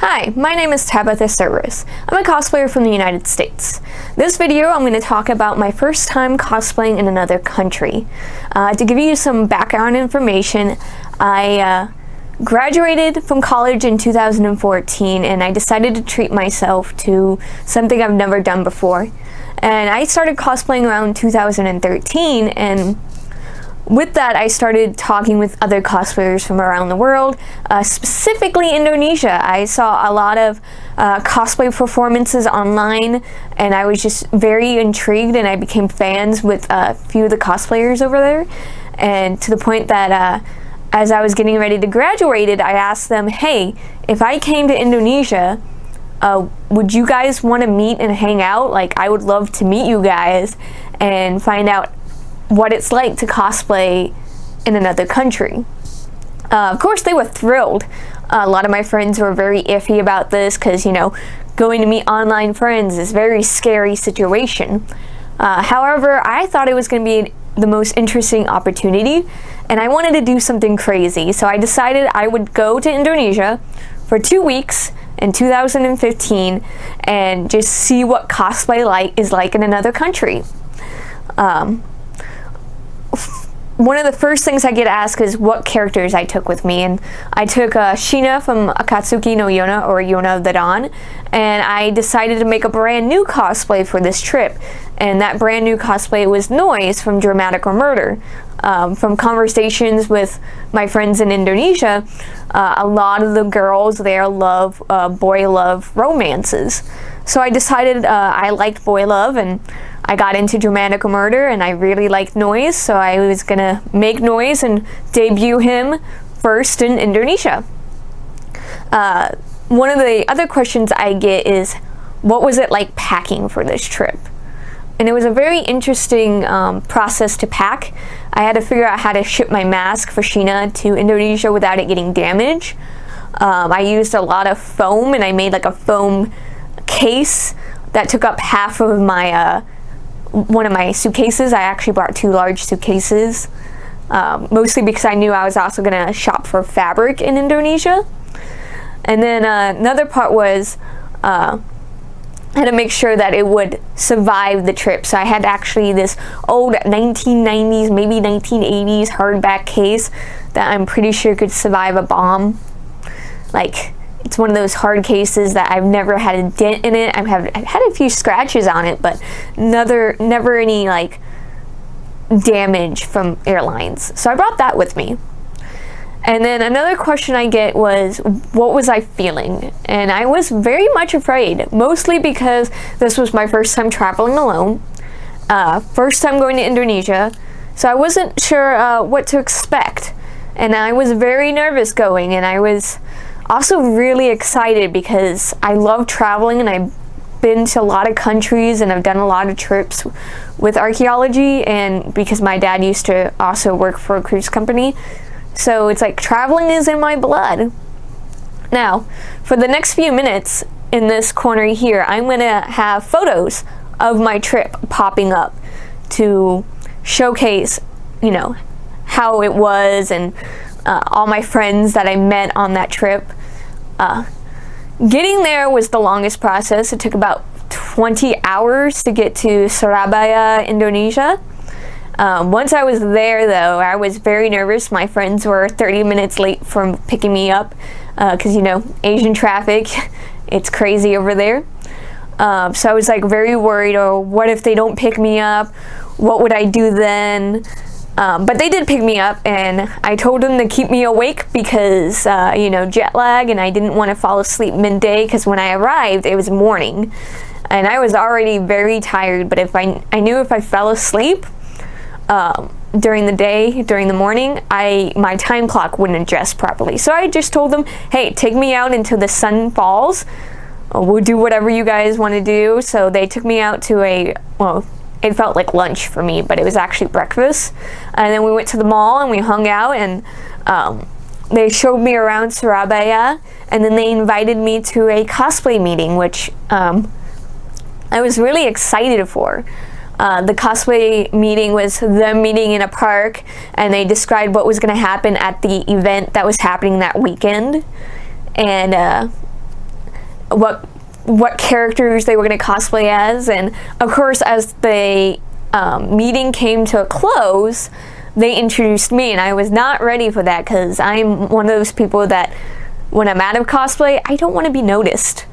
Hi, my name is Tabitha Cerberus. I'm a cosplayer from the United States. This video I'm going to talk about my first time cosplaying in another country. To give you some background information, I graduated from college in 2014 and I decided to treat myself to something I've never done before. And I started cosplaying around 2013, and with that, I started talking with other cosplayers from around the world, specifically Indonesia. I saw a lot of cosplay performances online, and I was just very intrigued, and I became fans with a few of the cosplayers over there. And to the point that as I was getting ready to graduate, I asked them, hey, if I came to Indonesia, would you guys want to meet and hang out? Like, I would love to meet you guys and find out what it's like to cosplay in another country. Of course, they were thrilled. A lot of my friends were very iffy about this because, you know, going to meet online friends is a very scary situation. However, I thought it was going to be the most interesting opportunity, and I wanted to do something crazy. So I decided I would go to Indonesia for 2 weeks in 2015 and just see what cosplay is like in another country. One of the first things I get asked is what characters I took with me, and I took Sheena from Akatsuki no Yona, or Yona of the Dawn, and I decided to make a brand new cosplay for this trip, and that brand new cosplay was Noise from Dramatic or Murder. From conversations with my friends in Indonesia, a lot of the girls there love boy love romances. So I decided I liked boy love, and I got into Dramatic or Murder, and I really liked Noise, so I was gonna make Noise and debut him first in Indonesia. One of the other questions I get is, what was it like packing for this trip? And it was a very interesting process to pack. I had to figure out how to ship my mask for Sheena to Indonesia without it getting damaged. I used a lot of foam, and I made like a foam case that took up half of my one of my suitcases. I actually brought 2 large suitcases, mostly because I knew I was also gonna shop for fabric in Indonesia. And then another part was I had to make sure that it would survive the trip. So I had actually this old 1990s, maybe 1980s hardback case that I'm pretty sure could survive a bomb. Like, it's one of those hard cases that I've never had a dent in it. I've had a few scratches on it, but never any like damage from airlines. So I brought that with me. And then another question I get was, what was I feeling? And I was very much afraid, mostly because this was my first time traveling alone, first time going to Indonesia, so I wasn't sure what to expect. And I was very nervous going, and I was also really excited because I love traveling, and I've been to a lot of countries, and I've done a lot of trips with archaeology, and because my dad used to also work for a cruise company. So it's like traveling is in my blood. Now, for the next few minutes in this corner here, I'm going to have photos of my trip popping up to showcase, you know, how it was, and all my friends that I met on that trip. Getting there was the longest process. It took about 20 hours to get to Surabaya, Indonesia. Once I was there, though, I was very nervous. My friends were 30 minutes late from picking me up because, you know, Asian traffic, it's crazy over there. So I was like very worried, oh, what if they don't pick me up? What would I do then? But they did pick me up, and I told them to keep me awake because, you know, jet lag, and I didn't want to fall asleep midday because when I arrived, it was morning. And I was already very tired, but if I knew if I fell asleep during the day, during the morning, my time clock wouldn't adjust properly. So I just told them, hey, take me out until the sun falls. We'll do whatever you guys want to do. So they took me out to well, it felt like lunch for me, but it was actually breakfast. And then we went to the mall and we hung out, and they showed me around Surabaya, and then they invited me to a cosplay meeting, which I was really excited for. The cosplay meeting was them meeting in a park, and they described what was going to happen at the event that was happening that weekend. And what characters they were going to cosplay as. And of course, as the meeting came to a close, they introduced me, and I was not ready for that because I'm one of those people that when I'm out of cosplay, I don't want to be noticed.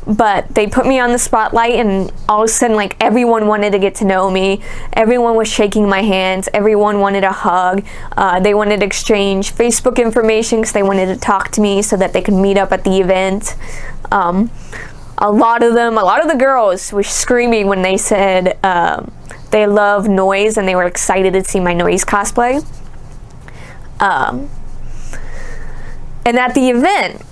But they put me on the spotlight, and all of a sudden, like, everyone wanted to get to know me. Everyone was shaking my hands. Everyone wanted a hug. They wanted to exchange Facebook information because they wanted to talk to me so that they could meet up at the event. A lot of the girls were screaming when they said they love noise and they were excited to see my noise cosplay. And at the event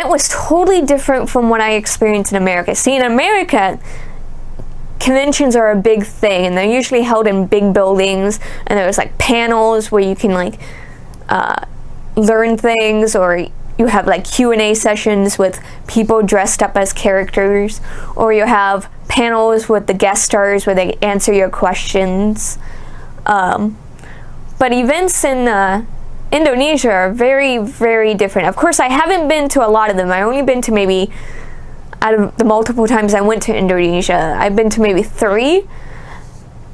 was totally different from what I experienced in America. See, in America, conventions are a big thing, and they're usually held in big buildings, and there's like panels where you can like learn things, or you have like Q&A sessions with people dressed up as characters, or you have panels with the guest stars where they answer your questions. But events in Indonesia are very, very different. Of course, I haven't been to a lot of them. I've only been to maybe, out of the multiple times I went to Indonesia, I've been to maybe 3,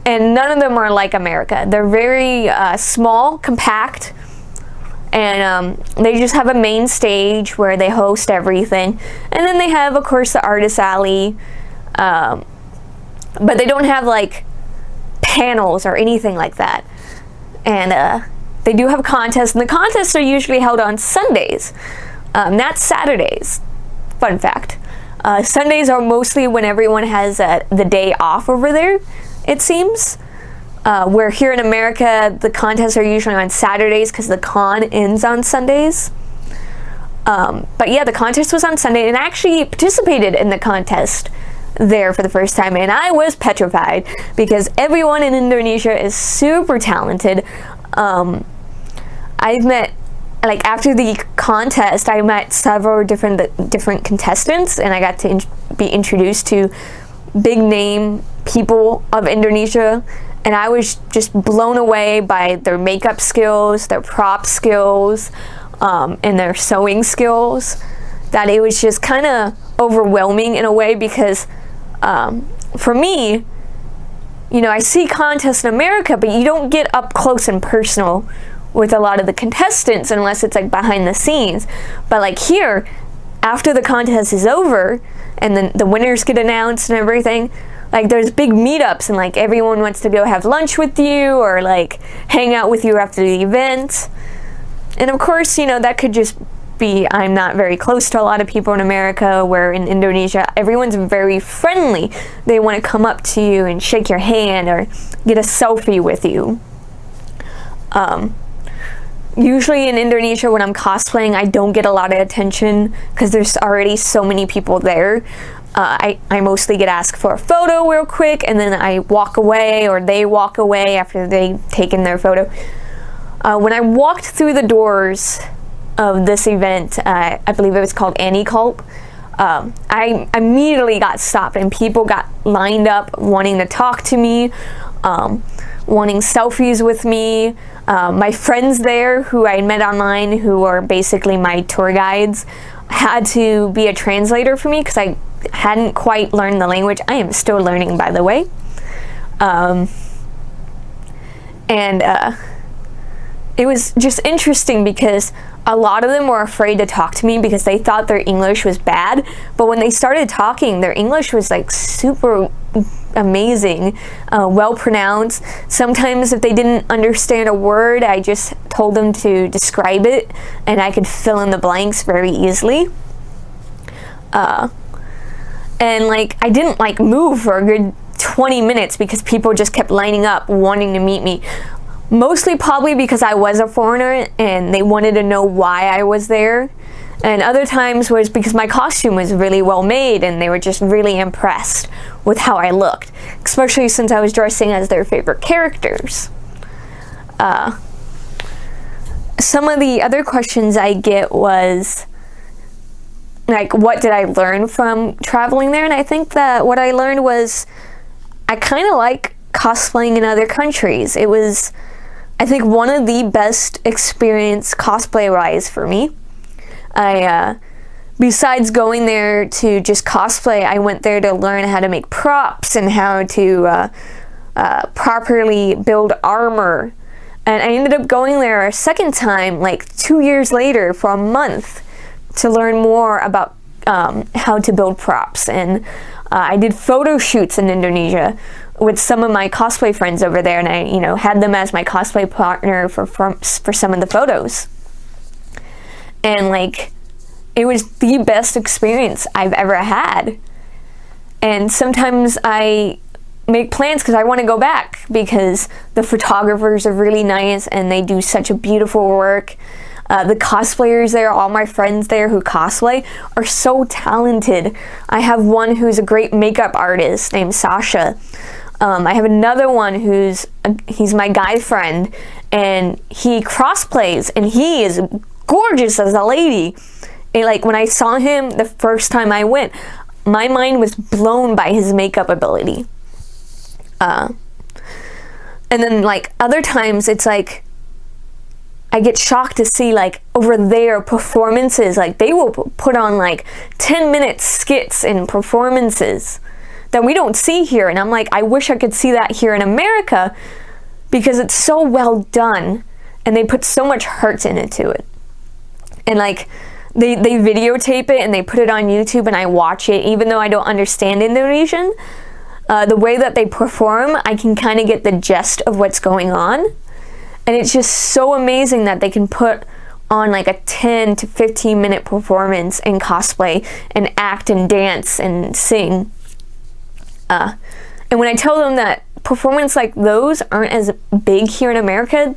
and none of them are like America. They're very small, compact, and they just have a main stage where they host everything. And then they have, of course, the artist alley, but they don't have like panels or anything like that. And they do have contests, and the contests are usually held on Sundays, not Saturdays. Fun fact. Sundays are mostly when everyone has the day off over there, it seems. Where here in America, the contests are usually on Saturdays because the con ends on Sundays. But yeah, the contest was on Sunday, and I actually participated in the contest there for the first time, and I was petrified because everyone in Indonesia is super talented. I've met, like, after the contest, I met several different contestants, and I got to be introduced to big name people of Indonesia, and I was just blown away by their makeup skills, their prop skills, and their sewing skills, that it was just kind of overwhelming in a way because for me, you know, I see contests in America, but you don't get up close and personal with a lot of the contestants unless it's like behind the scenes. But like here, after the contest is over and then the winners get announced and everything, like there's big meetups, and like everyone wants to go have lunch with you or like hang out with you after the event. And of course, you know, that could just be I'm not very close to a lot of people in America, where in Indonesia everyone's very friendly. They want to come up to you and shake your hand or get a selfie with you. Usually in Indonesia when I'm cosplaying, I don't get a lot of attention because there's already so many people there. I mostly get asked for a photo real quick, and then I walk away, or they walk away after they've taken their photo. When I walked through the doors of this event, I believe it was called Annie Cult, I immediately got stopped, and people got lined up wanting to talk to me, wanting selfies with me. My friends there who I met online, who are basically my tour guides, had to be a translator for me because I hadn't quite learned the language. I am still learning, by the way. It was just interesting because a lot of them were afraid to talk to me because they thought their English was bad, but when they started talking, their English was like super amazing, well pronounced. Sometimes if they didn't understand a word, I just told them to describe it and I could fill in the blanks very easily. And like I didn't like move for a good 20 minutes because people just kept lining up wanting to meet me. Mostly probably because I was a foreigner and they wanted to know why I was there. And other times was because my costume was really well made and they were just really impressed with how I looked, especially since I was dressing as their favorite characters. Some of the other questions I get was like, what did I learn from traveling there? And I think that what I learned was I kind of like cosplaying in other countries. It was, I think, one of the best experience cosplay-wise for me. I besides going there to just cosplay, I went there to learn how to make props and how to properly build armor. And I ended up going there a second time, like 2 years later, for a month to learn more about how to build props. And I did photo shoots in Indonesia with some of my cosplay friends over there, and I, had them as my cosplay partner for some of the photos. And like, it was the best experience I've ever had. And sometimes I make plans because I want to go back, because the photographers are really nice and they do such a beautiful work. The cosplayers there, all my friends there who cosplay, are so talented. I have one who's a great makeup artist named Sasha. I have another one he's my guy friend, and he crossplays, and he is gorgeous as a lady. And like, when I saw him the first time I went, my mind was blown by his makeup ability. And then like other times it's like I get shocked to see like over there performances, like they will put on like 10-minute skits and performances that we don't see here, and I'm like, I wish I could see that here in America, because it's so well done and they put so much heart into it. And like they videotape it and they put it on YouTube, and I watch it even though I don't understand Indonesian. The way that they perform, I can kind of get the gist of what's going on. And it's just so amazing that they can put on like a 10 to 15 minute performance in cosplay and act and dance and sing. And when I tell them that performance like those aren't as big here in America,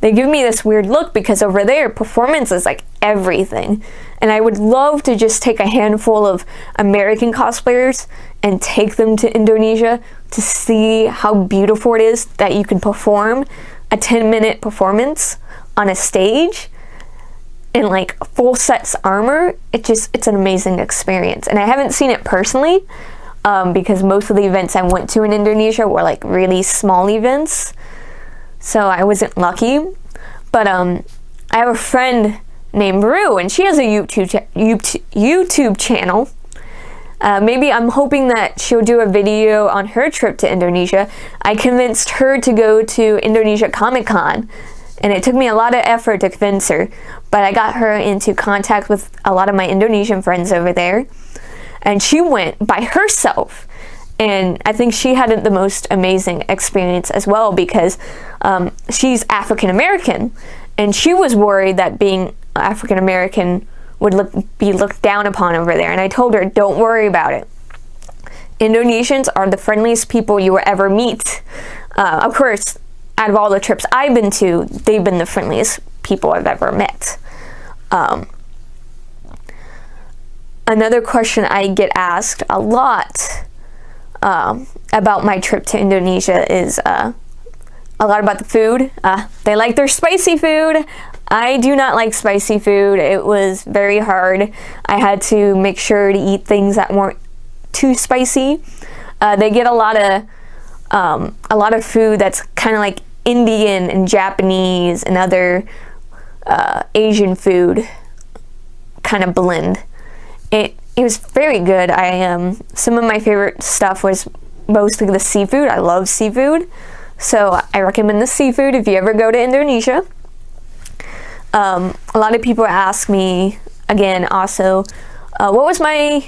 they give me this weird look, because over there performance is like everything. And I would love to just take a handful of American cosplayers and take them to Indonesia to see how beautiful it is that you can perform a 10-minute performance on a stage in like full sets armor. It's an amazing experience. And I haven't seen it personally, because most of the events I went to in Indonesia were like really small events, so I wasn't lucky. But I have a friend named Rue, and she has a YouTube channel. Maybe I'm hoping that she'll do a video on her trip to Indonesia. I convinced her to go to Indonesia Comic-Con, and it took me a lot of effort to convince her, but I got her into contact with a lot of my Indonesian friends over there, and she went by herself. And I think she had the most amazing experience as well, because she's African American, and she was worried that being African American would be looked down upon over there. And I told her, don't worry about it. Indonesians are the friendliest people you will ever meet. Of course, out of all the trips I've been to, they've been the friendliest people I've ever met. Another question I get asked a lot about my trip to Indonesia is a lot about the food. They like their spicy food. I do not like spicy food. It was very hard. I had to make sure to eat things that weren't too spicy. They get a lot of food that's kind of like Indian and Japanese and other Asian food kind of blend. It was very good. Some of my favorite stuff was mostly the seafood. I love seafood, so I recommend the seafood if you ever go to Indonesia. A lot of people ask me again also, what was my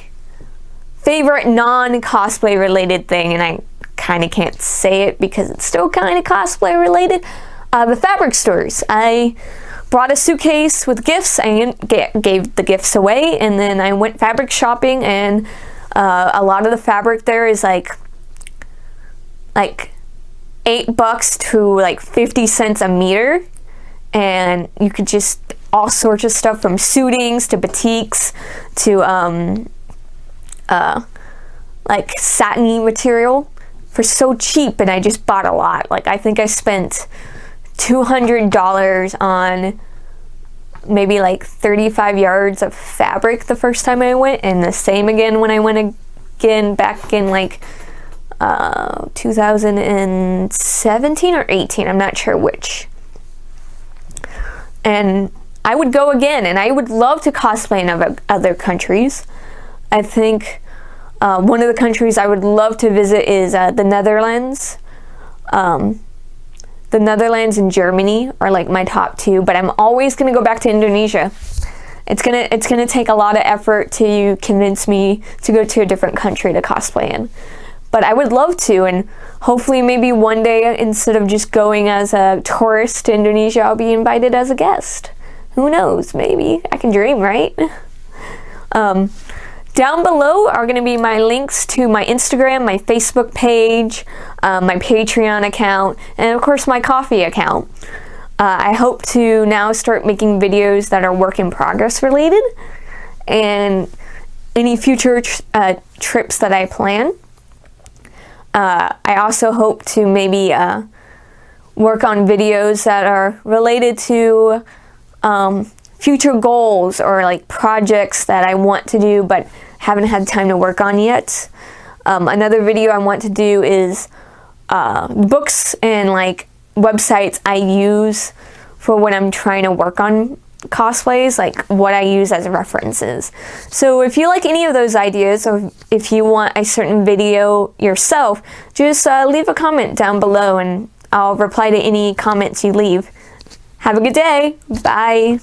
favorite non-cosplay related thing, and I kind of can't say it because it's still kind of cosplay related. The fabric stores. I brought a suitcase with gifts. I gave the gifts away, and then I went fabric shopping, and a lot of the fabric there is like $8 to like 50 cents a meter, and you could just all sorts of stuff from suitings to batiks to like satiny material for so cheap, and I just bought a lot. Like, I think I spent $200 on maybe like 35 yards of fabric the first time I went, and the same again when I went again back in like 2017 or 18, I'm not sure which. And I would go again, and I would love to cosplay in other countries. I think one of the countries I would love to visit is the Netherlands. The Netherlands and Germany are like my top two, but I'm always gonna go back to Indonesia. It's gonna take a lot of effort to convince me to go to a different country to cosplay in. But I would love to, and hopefully maybe one day, instead of just going as a tourist to Indonesia, I'll be invited as a guest. Who knows? Maybe. I can dream, right? Down below are going to be my links to my Instagram, my Facebook page, my Patreon account, and of course my Ko-fi account. I hope to now start making videos that are work in progress related, and any future trips that I plan. I also hope to maybe work on videos that are related to future goals or like projects that I want to do but haven't had time to work on yet. Another video I want to do is books and like websites I use for when I'm trying to work on cosplays, like what I use as references. So if you like any of those ideas, or if you want a certain video yourself, just leave a comment down below and I'll reply to any comments you leave. Have a good day. Bye.